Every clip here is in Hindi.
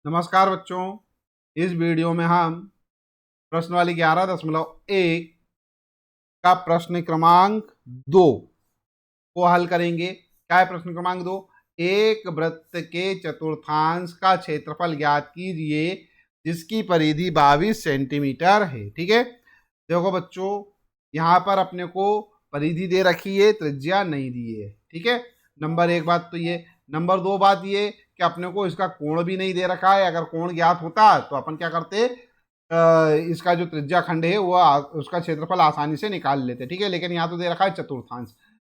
नमस्कार बच्चों। इस वीडियो में हम प्रश्नवाली 11.1 का प्रश्न क्रमांक 2 को हल करेंगे। क्या है प्रश्न क्रमांक 2? एक वृत्त के चतुर्थांश का क्षेत्रफल ज्ञात कीजिए जिसकी परिधि 22 सेंटीमीटर है। ठीक है, देखो बच्चों, यहाँ पर अपने को परिधि दे रखी है, त्रिज्या नहीं दी है। ठीक है, नंबर एक बात तो ये। नंबर दो बात ये कि अपने को इसका कोण भी नहीं दे रखा है। अगर कोण ज्ञात होता तो अपन क्या करते, इसका जो त्रिज्या खंड है वो उसका क्षेत्रफल आसानी से निकाल लेते। ठीक है, लेकिन यहाँ तो दे रखा है चतुर्थांश।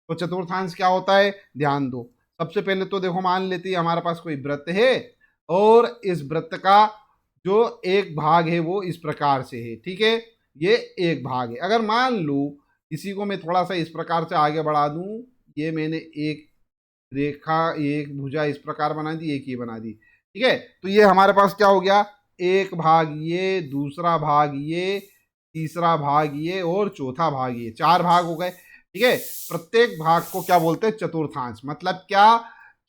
तो चतुर्थांश क्या होता है, ध्यान दो। सबसे पहले तो देखो, मान लेते हैं हमारे पास कोई वृत्त है और इस वृत्त का जो एक भाग है वो इस प्रकार से है। ठीक है, ये एक भाग है। अगर मान लो इसी को मैं थोड़ा सा इस प्रकार से आगे बढ़ा दूं, ये मैंने एक रेखा, एक भुजा इस प्रकार बना दी, एक ये बना दी। ठीक है, तो ये हमारे पास क्या हो गया, एक भाग ये, दूसरा भाग ये, तीसरा भाग ये और चौथा भाग ये, चार भाग हो गए। ठीक है, प्रत्येक भाग को क्या बोलते हैं, चतुर्थांश। मतलब क्या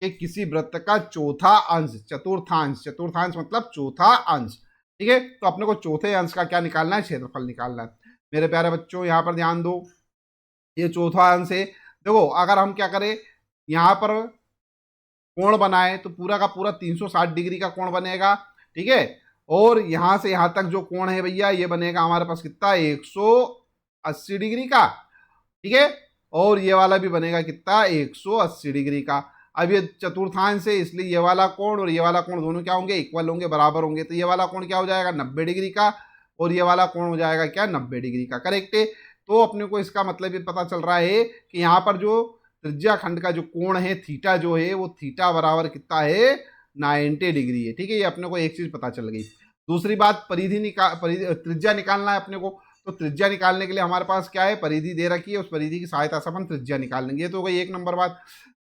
कि किसी वृत्त का चौथा अंश, चतुर्थांश। चतुर्थांश मतलब चौथा अंश। ठीक है, तो अपने को चौथे अंश का क्या निकालना है, क्षेत्रफल निकालना है। मेरे प्यारे बच्चों, यहाँ पर ध्यान दो, ये चौथा अंश है। देखो, अगर हम क्या करें, यहाँ पर कोण बनाए तो पूरा का पूरा 360 डिग्री का कोण बनेगा। ठीक है, और यहां से यहां तक जो कोण है भैया, ये बनेगा हमारे पास कितना, 180 डिग्री का। ठीक है, और ये वाला भी बनेगा कितना, 180 डिग्री का। अब ये चतुर्थांश है, इसलिए ये वाला कोण और ये वाला कोण दोनों क्या होंगे, इक्वल होंगे, बराबर होंगे। तो ये वाला कोण क्या हो जाएगा, 90 डिग्री का, और ये वाला कोण हो जाएगा क्या, 90 डिग्री का। करेक्ट है। तो अपने को इसका मतलब ये पता चल रहा है कि यहाँ पर जो त्रिज्या खंड का जो कोण है, थीटा जो है, वो थीटा बराबर कितना है, 90 डिग्री है। ठीक है, ये अपने को एक चीज पता चल गई। दूसरी बात, त्रिज्या निकालना है अपने को। तो त्रिज्या निकालने के लिए हमारे पास क्या है, परिधि दे रखी है, उस परिधि की सहायता से अपन त्रिज्या निकाल लेंगे। ये तो हो गई एक नंबर बात।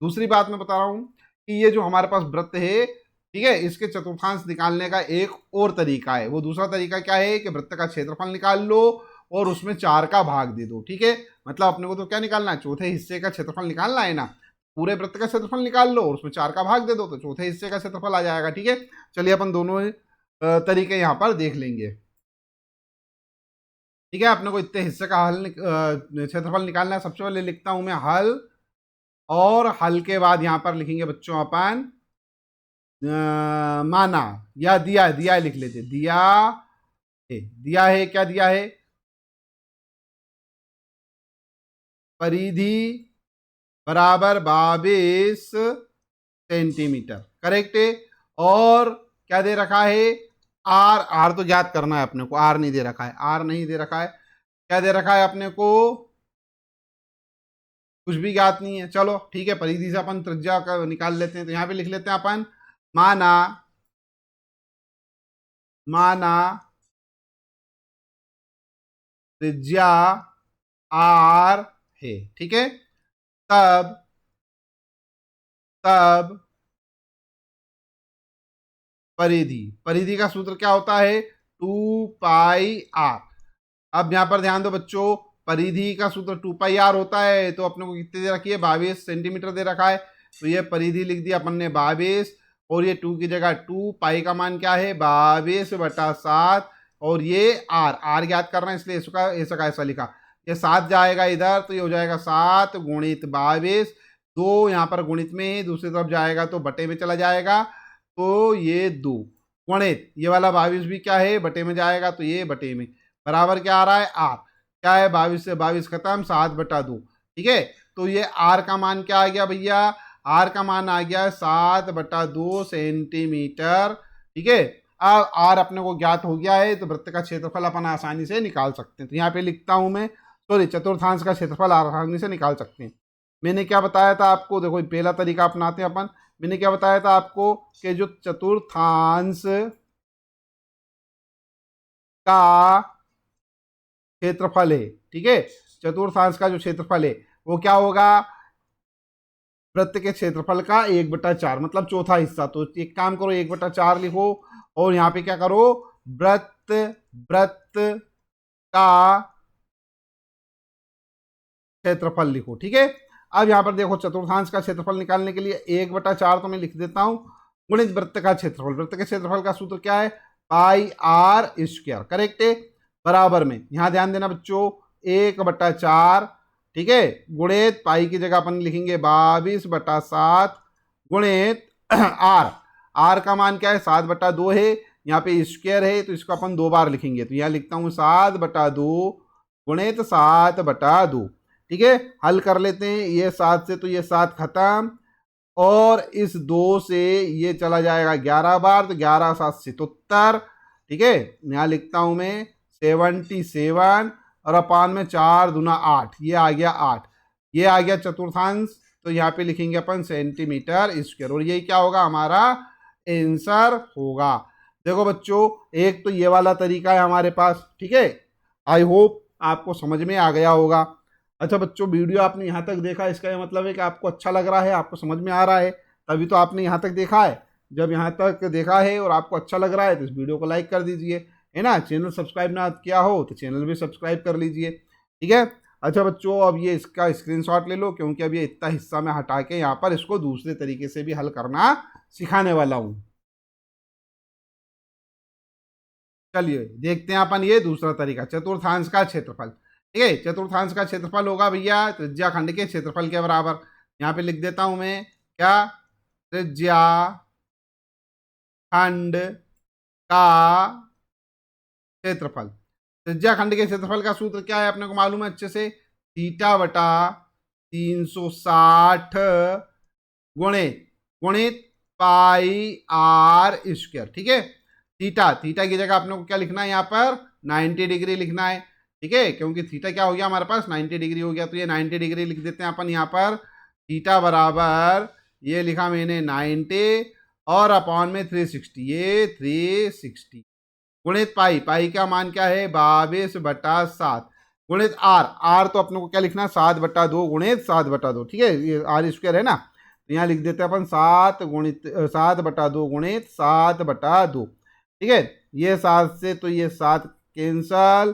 दूसरी बात मैं बता रहा हूँ कि ये जो हमारे पास वृत्त है, ठीक है, इसके चतुर्थांश निकालने का एक और तरीका है। वो दूसरा तरीका क्या है कि वृत्त का क्षेत्रफल निकाल लो और उसमें 4 का भाग दे दो। ठीक है, मतलब अपने को तो क्या निकालना है, चौथे हिस्से का क्षेत्रफल निकालना है ना। पूरे वृत्त का क्षेत्रफल निकाल लो और उसमें 4 का भाग दे दो, तो चौथे हिस्से का क्षेत्रफल आ जाएगा। ठीक है, चलिए अपन दोनों तरीके यहाँ पर देख लेंगे। ठीक है, अपने को इतने हिस्से का क्षेत्रफल निकालना है। सबसे पहले लिखता हूं मैं हल, और हल के बाद यहां पर लिखेंगे बच्चों अपन माना, या दिया है, दिया है लिख लेते, दिया है। दिया है, क्या दिया है, परिधि बराबर 22 सेंटीमीटर। करेक्ट है। और क्या दे रखा है, आर। आर तो ज्ञात करना है अपने को, आर नहीं दे रखा है, आर नहीं दे रखा है। क्या दे रखा है अपने को, कुछ भी ज्ञात नहीं है। चलो ठीक है, परिधि से अपन त्रिज्या का निकाल लेते हैं। तो यहां पे लिख लेते हैं अपन, माना, माना त्रिज्या आर है। ठीक है, तब तब परिधि, परिधि का सूत्र क्या होता है, 2 पाई आर। अब यहां पर ध्यान दो बच्चों, परिधि का सूत्र 2 पाई आर होता है। तो अपने को कितने दे रखी है, 22 सेंटीमीटर दे रखा है। तो ये परिधि लिख दिया अपन ने 22, और ये 2 की जगह 2, पाई का मान क्या है, 22/7, और ये आर, आर ज्ञात कर रहे हैं इसलिए इसका ऐसा का ऐसा लिखा। ये 7 जाएगा इधर, तो ये हो जाएगा 7 गुणित 22। 2 यहाँ पर गुणित में है, दूसरी तरफ जाएगा तो बटे में चला जाएगा। तो ये 2 गुणित ये वाला 22 भी क्या है, बटे में जाएगा, तो ये बटे में, बराबर क्या आ रहा है, आर। क्या है, 22 से 22 खत्म, 7/2। ठीक है, तो ये आर का मान क्या आ गया भैया, आर का मान आ गया 7/2 सेंटीमीटर। ठीक है, अब आर अपने को ज्ञात हो गया है, तो वृत्त का क्षेत्रफल अपन आसानी से निकाल सकते हैं। तो यहाँ पे लिखता हूं मैं, सॉरी, चतुर्थांश का क्षेत्रफल आसानी से निकाल सकते हैं। मैंने क्या बताया था आपको, देखो पहला तरीका अपनाते हैं अपन। मैंने क्या बताया था आपको कि जो चतुर्थांश का क्षेत्रफल है, ठीक है, चतुर्थांश का जो क्षेत्रफल है वो क्या होगा, वृत्त के क्षेत्रफल का 1/4, मतलब चौथा हिस्सा। तो एक काम करो, 1/4 लिखो, और यहाँ पे क्या करो, वृत्त वृत्त का क्षेत्रफल लिखो। ठीक है, अब यहाँ पर देखो, चतुर्थांश का क्षेत्रफल निकालने के लिए 1/4 तो मैं लिख देता हूँ, गुणित वृत्त का क्षेत्रफल। वृत्त के क्षेत्रफल का सूत्र क्या है, पाई आर स्क्वायर, करेक्ट है। बराबर में यहां ध्यान देना बच्चों 1/4, ठीक है, गुणित पाई की जगह अपन लिखेंगे 22/7 गुणित आर। आर का मान क्या है 7/2 है, यहाँ पे स्क्वायर है तो इसको अपन 2 बार लिखेंगे, तो यहाँ लिखता हूं 7/2 गुणित 7/2, ठीक है। हल कर लेते हैं, ये 7 से तो ये 7 खत्म, और इस 2 से ये चला जाएगा 11 बार, तो 11 7 77, ठीक है। यहाँ लिखता हूं मैं 77, और अपान में 4 दूना 8, ये आ गया 8, ये आ गया चतुर्थांश, तो यहाँ पे लिखेंगे अपन सेंटीमीटर स्क्वायर, और यही क्या होगा हमारा आंसर होगा। देखो बच्चों, एक तो ये वाला तरीका है हमारे पास, ठीक है। आई होप आपको समझ में आ गया होगा। अच्छा बच्चों, वीडियो आपने यहाँ तक देखा, इसका ये मतलब है कि आपको अच्छा लग रहा है, आपको समझ में आ रहा है, तभी तो आपने यहाँ तक देखा है। जब यहाँ तक देखा है और आपको अच्छा लग रहा है तो इस वीडियो को लाइक कर दीजिए, है ना। चैनल सब्सक्राइब ना किया हो तो चैनल भी सब्सक्राइब कर लीजिए, ठीक है। अच्छा बच्चों, अब ये इसका स्क्रीनशॉट ले लो, क्योंकि अब ये इतना हिस्सा मैं हटा के यहाँ पर इसको दूसरे तरीके से भी हल करना सिखाने वाला हूँ। चलिए देखते हैं अपन ये दूसरा तरीका, चतुर्थांश का क्षेत्रफल, ठीक है। चतुर्थांश का क्षेत्रफल होगा भैया त्रिज्या खंड के क्षेत्रफल के बराबर। यहाँ पे लिख देता हूं मैं क्या, त्रिज्या खंड का क्षेत्रफल। त्रिज्या खंड के क्षेत्रफल का सूत्र क्या है अपने को मालूम है अच्छे से, थीटा बटा 360 गुणित गुणित पाई आर स्क्वायर, ठीक है। थीटा, थीटा की जगह अपने को क्या लिखना है यहाँ पर 90 डिग्री लिखना है, ठीक है, क्योंकि थीटा क्या हो गया हमारे पास 90 डिग्री हो गया, तो ये 90 डिग्री लिख देते हैं अपन यहाँ पर। थीटा बराबर ये लिखा मैंने 90 और अपॉन में 360, ये 360 गुणित पाई, पाई का मान क्या है 22/7 गुणित आर, आर तो अपने को क्या लिखना है 7/2 गुणित 7/2, ठीक है, ये आर स्क्वायर है ना, तो यहाँ लिख देते हैं अपन 7/2 गुणित 7/2, ठीक है। ये 7 से तो ये 7 कैंसल,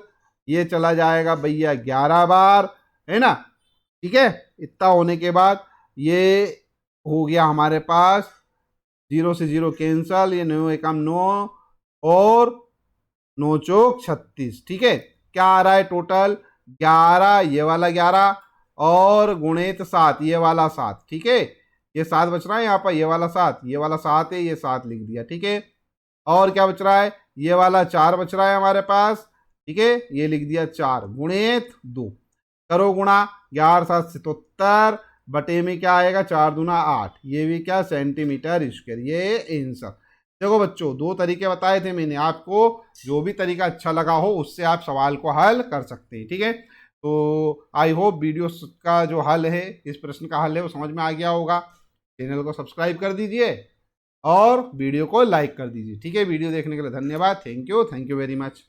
ये चला जाएगा भैया 11 बार, है ना, ठीक है। इतना होने के बाद ये हो गया हमारे पास 0 से 0 कैंसल, ये 9 एकम 9 और 9 चौक 36, ठीक है। क्या आ रहा है टोटल 11, ये वाला 11 और गुणित 7, ये वाला 7, ठीक है। ये 7 बच रहा है यहाँ पर, ये वाला 7, ये वाला 7 है, ये 7 लिख दिया, ठीक है। और क्या बच रहा है, ये वाला 4 बच रहा है हमारे पास, ठीक है, ये लिख दिया 4 गुणित 2, करो गुणा 11 7 77 बटे में क्या आएगा 4 दूना 8, ये भी क्या सेंटीमीटर स्क्वायर, ये आंसर। देखो बच्चों, 2 तरीके बताए थे मैंने आपको, जो भी तरीका अच्छा लगा हो उससे आप सवाल को हल कर सकते हैं, ठीक है। तो आई होप वीडियो का जो हल है, इस प्रश्न का हल है, वो समझ में आ गया होगा। चैनल को सब्सक्राइब कर दीजिए और वीडियो को लाइक कर दीजिए, ठीक है। वीडियो देखने के लिए धन्यवाद, थैंक यू वेरी मच।